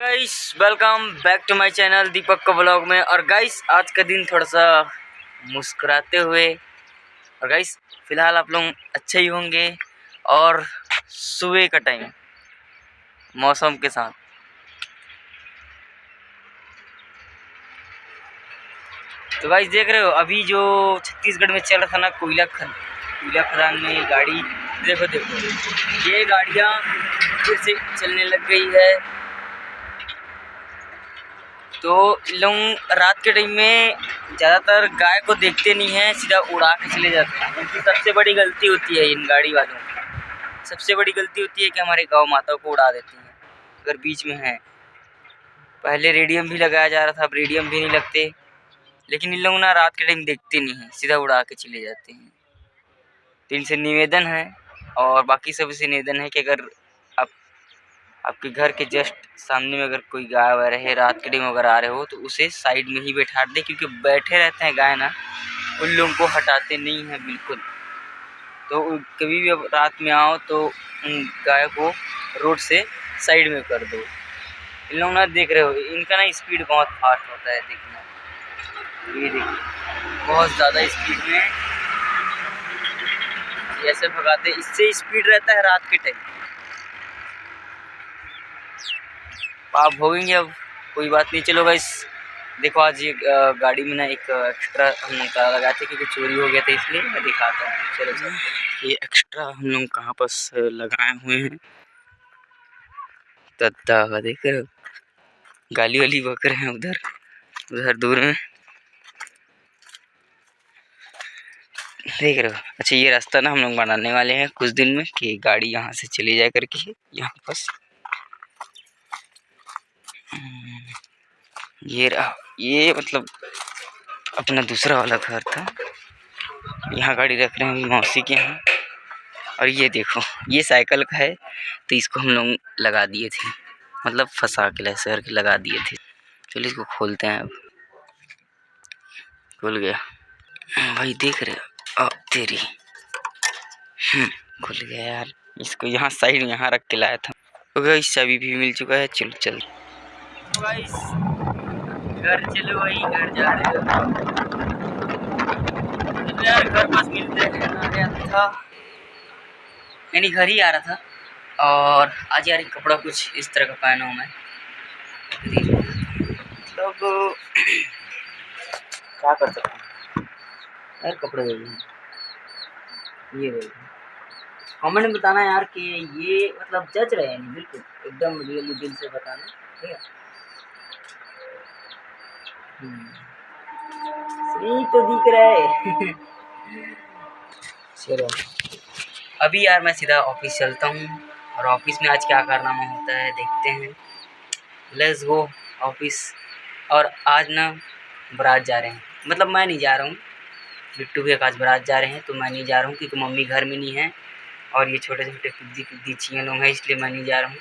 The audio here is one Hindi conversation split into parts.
Guys welcome back to my channel Deepak का ब्लॉग में। और गाइस आज का दिन थोड़ा सा मुस्कुराते हुए, और गाइस फिलहाल आप लोग अच्छे ही होंगे। और सुबह का टाइम मौसम के साथ तो गाइस देख रहे हो अभी जो छत्तीसगढ़ में चल रहा था ना कोयला खदान में गाड़ी। देखो देखो ये गाड़ियाँ फिर से चलने लग गई है। तो लोग रात के टाइम में ज़्यादातर गाय को देखते नहीं हैं, सीधा उड़ा के चले जाते हैं। इनकी सबसे बड़ी गलती होती है, इन गाड़ी वालों की सबसे बड़ी गलती होती है कि हमारे गौ माता को उड़ा देती हैं अगर बीच में है। पहले रेडियम भी लगाया जा रहा था, अब रेडियम भी नहीं लगते, लेकिन इन लोग ना रात के टाइम देखते नहीं हैं, सीधा उड़ा के चले जाते हैं। तो इनसे निवेदन है और बाकी सबसे निवेदन है कि अगर आप आपके घर के जस्ट सामने में अगर कोई गाय वाय रहे, रात के टाइम अगर आ रहे हो तो उसे साइड में ही बैठा दे, क्योंकि बैठे रहते हैं गाय ना, उन लोगों को हटाते नहीं हैं बिल्कुल। तो कभी भी अब रात में आओ तो उन गाय को रोड से साइड में कर दो। इन लोग ना देख रहे हो इनका ना स्पीड बहुत फास्ट होता है, देखना ये देखिए बहुत ज़्यादा स्पीड में ऐसे भगाते, इससे स्पीड रहता है रात के टाइम। आप भोगेंगे अब, कोई बात नहीं। चलो गाइस देखो आज ये गाड़ी में ना एक एक्स्ट्रा हम लोग ताला लगाए थे क्योंकि चोरी हो गया था, इसलिए मैं दिखाता हूँ। चलो सर ये एक्स्ट्रा हम लोग कहाँ पास लगाए हुए हैं। तत्ता देख रहे हो गाली वाली बक रहे हैं उधर उधर दूर में, देख रहे हो। अच्छा ये रास्ता ना हम लोग बनाने वाले हैं कुछ दिन में कि गाड़ी यहाँ से चली जाए करके यहाँ पास। ये रहा, ये मतलब अपना दूसरा वाला घर था, यहाँ गाड़ी रख रहे हैं मौसी के यहाँ। और ये देखो ये साइकिल का है, तो इसको हम लोग लगा दिए थे, मतलब फंसा के ऐसे करके लगा दिए थे। चलिए इसको खोलते हैं। अब खुल गया भाई, देख रहे हो अब तेरी खुल गया यार। इसको यहाँ साइड में यहाँ रख के लाया था। तो गाइस चाबी भी मिल चुका है, चलो चल। तो गाइस घर चलो, वही घर जा रहे हो यार, घर पास मिलते हैं। आ गया था यानी घर ही आ रहा था। और आज यार कपड़ा कुछ इस तरह का पहना हूँ मैं, मतलब क्या कर सकते हैं यार। कपड़े ये कमेंट में बताना यार कि ये मतलब जच रहे हैं नहीं, बिल्कुल एकदम रियली दिल से बताना, ठीक है। सही तो दिख रहा है चलो अभी यार मैं सीधा ऑफिस चलता हूँ, और ऑफिस में आज क्या कारनामा होता है देखते हैं। Let's go office. और आज ना बारात जा रहे हैं, मतलब मैं नहीं जा रहा हूँ, बिट्टू भैया आज बारात जा रहे हैं, तो मैं नहीं जा रहा हूँ क्योंकि मम्मी घर में नहीं है और ये छोटे छोटे कुद्दी चियाँ लोग हैं, इसलिए मैं नहीं जा रहा हूँ।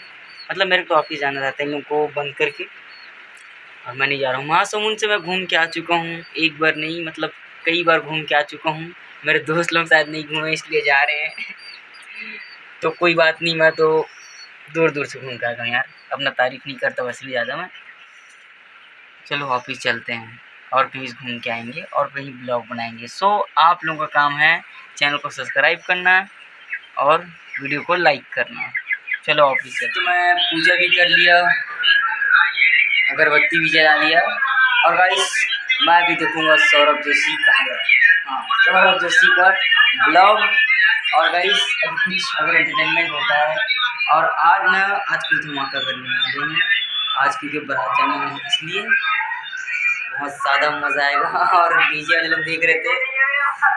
मतलब मेरे को ऑफिस जाना रहता है इन लोगों को बंद करके, और मैं नहीं जा रहा हूँ। महासमुंद से मैं घूम के आ चुका हूँ, एक बार नहीं मतलब कई बार घूम के आ चुका हूँ। मेरे दोस्त लोग शायद नहीं घूमे इसलिए जा रहे हैं तो कोई बात नहीं, मैं तो दूर दूर से घूम के आ गया यार, अपना तारीफ नहीं करता वैसे ज़्यादा मैं। चलो ऑफिस चलते हैं और कहीं घूम के आएंगे और कहीं ब्लॉग बनाएंगे। सो आप लोगों का काम है चैनल को सब्सक्राइब करना और वीडियो को लाइक करना। चलो ऑफिस से तो मैं पूजा भी कर लिया, अगरबत्ती भी जला लिया। और गाइस मैं भी देखूंगा सौरभ जोशी कहाँ गया, हाँ सौरभ जोशी का ब्लॉग। और गाइस अभी कुछ अगर एंटरटेनमेंट होता है, और आज ना आज कुछ धमाका करने वाले हैं, आज क्योंकि बारात जाना है इसलिए बहुत ज़्यादा मज़ा आएगा और डीजे वाले लोग देख रहे थे,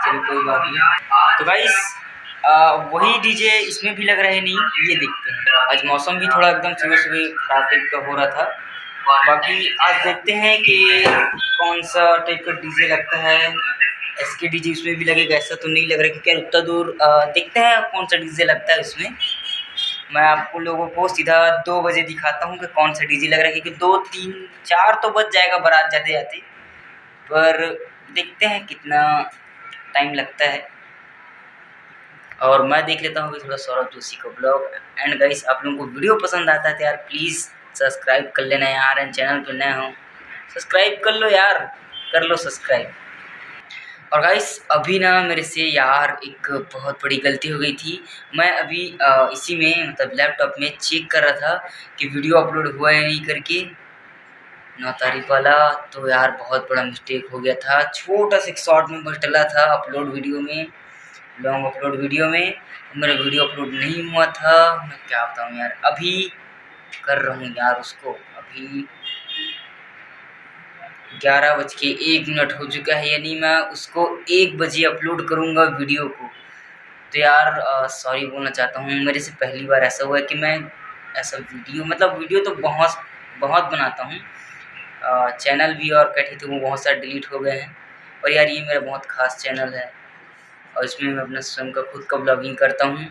चलो कोई बात नहीं। तो गाइस वही डीजे इसमें भी लग रहे नहीं, ये देखते हैं। आज मौसम भी थोड़ा एकदम सुबह सुबह खराब टाइप का हो रहा था, बाकी आज देखते हैं कि कौन सा टाइप का डीजे लगता है। एसके डीजे उसमें भी लगेगा ऐसा तो नहीं लग रहा, क्योंकि उतना दूर देखते हैं कौन सा डीजे लगता है उसमें। मैं आपको लोगों को सीधा 2 बजे दिखाता हूँ कि कौन सा डीजे लग रहा है, क्योंकि 2 3 4 तो बज जाएगा बारात जाते जाते, पर देखते हैं कितना टाइम लगता है। और मैं देख लेता हूँ थोड़ा सौरभ जोशी का ब्लॉग। एंड गाइस आप लोगों को वीडियो पसंद आता है तो यार प्लीज़ सब्सक्राइब कर लेना यार, एंड चैनल पे नए हो सब्सक्राइब कर लो यार, कर लो सब्सक्राइब। और गाइस अभी ना मेरे से यार एक बहुत बड़ी गलती हो गई थी। मैं अभी इसी में मतलब लैपटॉप में चेक कर रहा था कि वीडियो अपलोड हुआ है नहीं करके 9 तारीख वाला, तो यार बहुत बड़ा मिस्टेक हो गया था। छोटा सा एक शॉर्ट में बस डला था अपलोड वीडियो में, लॉन्ग अपलोड वीडियो में, मेरा वीडियो अपलोड नहीं हुआ था। मैं क्या बताऊँ यार, अभी कर रहा हूँ यार उसको। अभी 11:01 हो चुका है, यानी मैं उसको 1 बजे अपलोड करूँगा वीडियो को। तो यार सॉरी बोलना चाहता हूँ, मेरे से पहली बार ऐसा हुआ है कि मैं ऐसा वीडियो मतलब वीडियो तो बहुत बहुत बनाता हूँ, चैनल भी और कहे तो वो बहुत सारे डिलीट हो गए हैं। और यार ये मेरा बहुत ख़ास चैनल है और इसमें मैं अपना स्वयं का खुद का ब्लॉगिंग करता हूँ।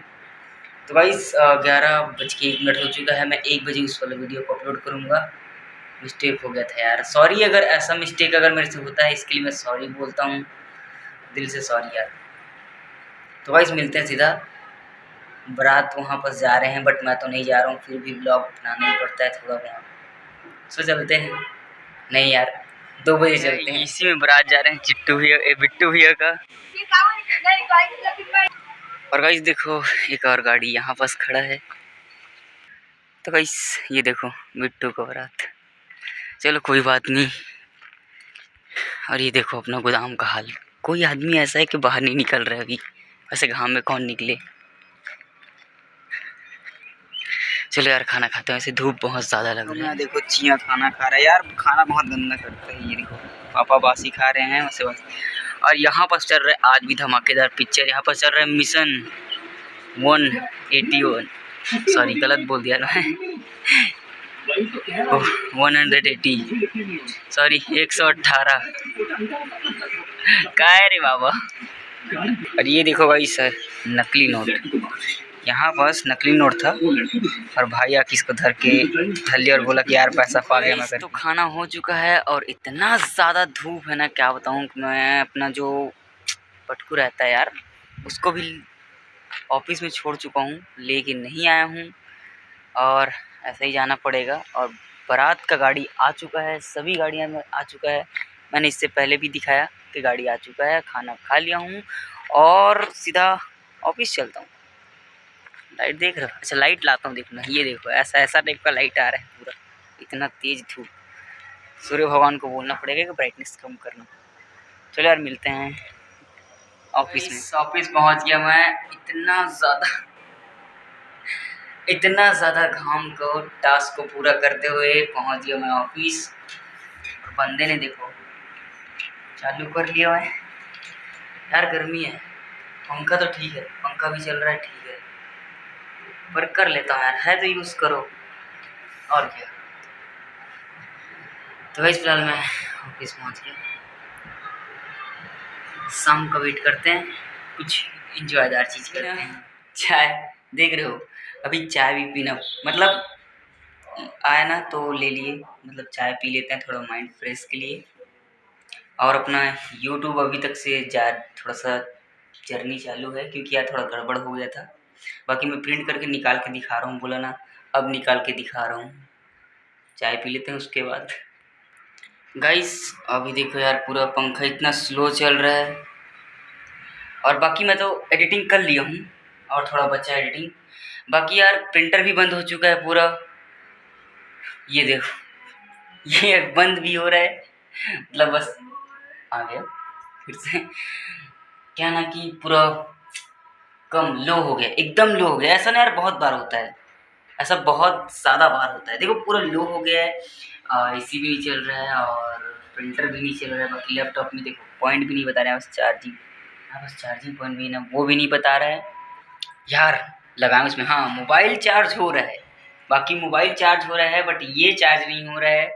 तो गाइस 11:01 हो चुका है, मैं 1 बजे उस वाले वीडियो को अपलोड करूँगा। मिस्टेक हो गया था यार, सॉरी अगर ऐसा मिस्टेक अगर मेरे से होता है, इसके लिए मैं सॉरी बोलता हूँ, दिल से सॉरी यार। तो गाइस मिलते हैं सीधा, बारात वहाँ पर जा रहे हैं बट मैं तो नहीं जा रहा हूँ, फिर भी ब्लॉग बनाना ही पड़ता है थोड़ा बहुत, सो चलते हैं। नहीं यार 2 बजे चलते हैं। इसी में बारात जा रहे हैं चिट्टू भैया बिट्टू भैया का। और गाइस देखो एक और गाड़ी यहाँ पास खड़ा है। तो गाइस ये देखो बिट्टू का बारात, चलो कोई बात नहीं। और ये देखो अपना गोदाम का हाल, कोई आदमी ऐसा है कि बाहर नहीं निकल रहा है अभी, वैसे घाम में कौन निकले। चलो यार खाना खाते हैं, वैसे धूप बहुत ज़्यादा लग रहा है। देखो चियाँ खाना खा रहा है यार, खाना बहुत गंदा करता है। ये देखो पापा बासी खा रहे हैं वैसे बस। और यहाँ पर चल रहा है आज भी धमाकेदार पिक्चर, यहाँ पर चल रहा है मिशन 181, सॉरी गलत बोल दिया मैं 180, सॉरी 118 क्या है रे बाबा। और ये देखो भाई सर नकली नोट, यहाँ पास नकली नोट था और भाई आके इसको धर लिया और बोला कि यार पैसा पा गया मैं। तो खाना हो चुका है और इतना ज़्यादा धूप है ना क्या बताऊँ। मैं अपना जो पटकू रहता है यार उसको भी ऑफिस में छोड़ चुका हूँ, लेकिन नहीं आया हूँ और ऐसा ही जाना पड़ेगा। और बारात का गाड़ी आ चुका है, सभी गाड़ियाँ में आ चुका है। मैंने इससे पहले भी दिखाया कि गाड़ी आ चुका है, खाना खा लिया हूँ और सीधा ऑफिस चलता हूँ। लाइट देख रहे हो, अच्छा लाइट लाता हूँ देखना, ये देखो ऐसा ऐसा टाइप का लाइट आ रहा है पूरा, इतना तेज़ धूप। सूर्य भगवान को बोलना पड़ेगा कि ब्राइटनेस कम करना। चलो यार मिलते हैं ऑफिस में। ऑफिस पहुँच गया मैं, इतना ज़्यादा घाम को टास्क को पूरा करते हुए पहुँच गया मैं ऑफिस। बंदे ने देखो चालू कर लिया है यार, गर्मी है, पंखा तो ठीक है, पंखा भी चल रहा है ठीक है, पर कर लेता हूँ यार, है तो यूज़ करो और क्या। तो वैसे फिलहाल मैं ऑफिस पहुँच गया, शाम का वेट करते हैं, कुछ इंजॉयदार चीज़ करते हैं। चाय देख रहे हो, अभी चाय भी पीना मतलब आया ना तो ले लिए, मतलब चाय पी लेते हैं थोड़ा माइंड फ्रेश के लिए। और अपना यूट्यूब अभी तक से थोड़ा सा जर्नी चालू है क्योंकि यार थोड़ा गड़बड़ हो गया था। बाकी मैं प्रिंट करके निकाल के दिखा रहा हूँ, बोला ना अब निकाल के दिखा रहा हूँ। चाय पी लेते हैं उसके बाद। गाइस अभी देखो यार पूरा पंखा इतना स्लो चल रहा है और बाकी मैं तो एडिटिंग कर लिया हूँ और थोड़ा बचा एडिटिंग। बाकी यार प्रिंटर भी बंद हो चुका है पूरा, ये देखो ये बंद भी हो रहा है, मतलब बस आ गया फिर से, क्या ना कि पूरा कम लो हो गया, एकदम लो हो गया। ऐसा ना यार बहुत बार होता है, ऐसा बहुत ज़्यादा बार होता है। देखो पूरा लो हो गया है, एसी भी नहीं चल रहा है और प्रिंटर भी नहीं चल रहा है। बाकी लैपटॉप में देखो पॉइंट भी नहीं बता रहा है, बस चार्जिंग, हाँ बस चार्जिंग पॉइंट भी ना वो भी नहीं बता रहा है यार। लगाएं उसमें, हाँ मोबाइल चार्ज हो रहा है, बाकी मोबाइल चार्ज हो रहा है बट ये चार्ज नहीं हो रहा है।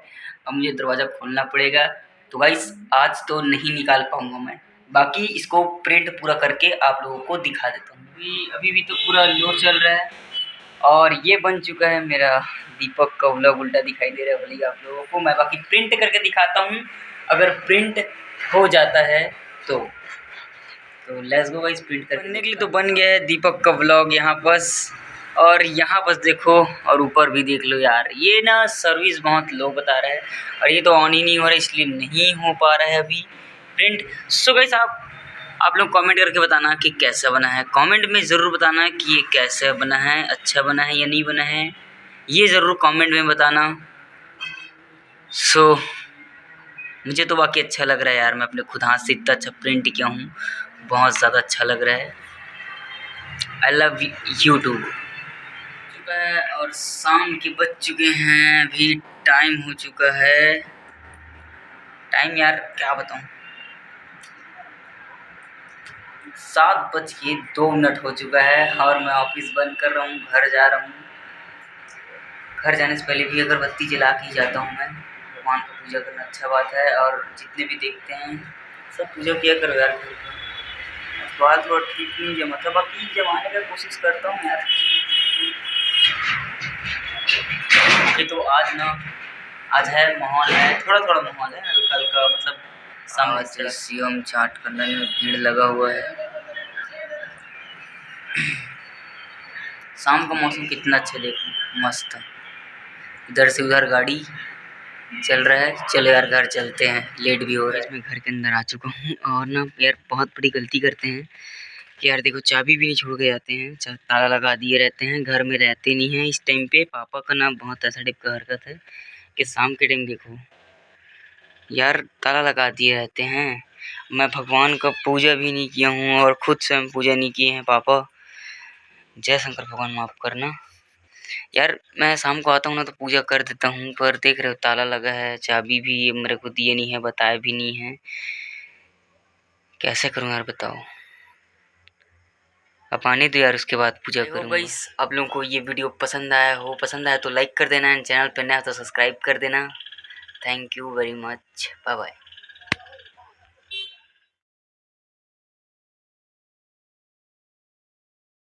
अब मुझे दरवाज़ा खोलना पड़ेगा। तो गाइस आज तो नहीं निकाल पाऊँगा मैं, बाकी इसको प्रिंट पूरा करके आप लोगों को दिखा देता हूँ। अभी भी तो पूरा लो चल रहा है और ये बन चुका है मेरा दीपक का व्लॉग, उल्टा दिखाई दे रहा है भले आप लोगों को। मैं बाकी प्रिंट करके दिखाता हूँ, अगर प्रिंट हो जाता है तो लेट्स गो गाइस, प्रिंट करने के लिए तो बन गया है दीपक का व्लॉग यहाँ बस। और यहाँ बस देखो और ऊपर भी देख लो यार, ये ना सर्विस बहुत लो बता रहा है और ये तो ऑन ही नहीं हो रहा है, इसलिए नहीं हो पा रहा है अभी प्रिंट। सो गाइस आप लोग कमेंट करके बताना कि कैसा बना है, कमेंट में ज़रूर बताना कि ये कैसा बना है, अच्छा बना है या नहीं बना है, ये ज़रूर कमेंट में बताना। सो मुझे तो बाकी अच्छा लग रहा है यार, मैं अपने खुद हाथ से इतना अच्छा प्रिंट किया हूँ, बहुत ज़्यादा अच्छा लग रहा है। आई लव यूट्यूब चुका है और शाम के बज चुके हैं, अभी टाइम हो चुका है, टाइम यार क्या बताऊँ, 7:02 हो चुका है और मैं ऑफिस बंद कर रहा हूँ, घर जा रहा हूँ। घर जाने से पहले भी अगरबत्ती जला के ही जाता हूँ मैं, भगवान को पूजा करना अच्छा बात है और जितने भी देखते हैं सब पूजा किया करो यार। घर का बाल थोड़ा ठीक नहीं जमा था, बाकी जमाने का कोशिश करता हूँ यार। ये तो आज है माहौल है, थोड़ा माहौल है हल्का हल्का, मतलब सामने सीएम चाट करने में भीड़ लगा हुआ है। शाम का मौसम कितना अच्छा, देखो मस्त, इधर से उधर गाड़ी चल रहा है। चलो यार घर चलते हैं, लेट भी हो रहा है। मैं घर के अंदर आ चुका हूँ और ना यार बहुत बड़ी गलती करते हैं कि यार देखो चाबी भी नहीं छोड़ के जाते हैं, ताला लगा दिए रहते हैं, घर में रहते नहीं हैं इस टाइम पे। पापा का ना बहुत ऐसा टाइप का हरकत है कि शाम के टाइम देखो यार ताला लगा दिए रहते हैं। मैं भगवान का पूजा भी नहीं किया हूँ और खुद से हम पूजा नहीं किए हैं। पापा जय शंकर भगवान माफ़ करना यार, मैं शाम को आता हूँ ना तो पूजा कर देता हूँ, पर देख रहे हो ताला लगा है, चाबी भी मेरे को दिए नहीं है, बताए भी नहीं है, कैसे करूँ यार बताओ। अब आने दो यार, उसके बाद पूजा करूँगा। गाइस आप लोगों को ये वीडियो पसंद आया तो लाइक कर देना, चैनल पर नया तो सब्सक्राइब कर देना। Thank you very much, bye bye.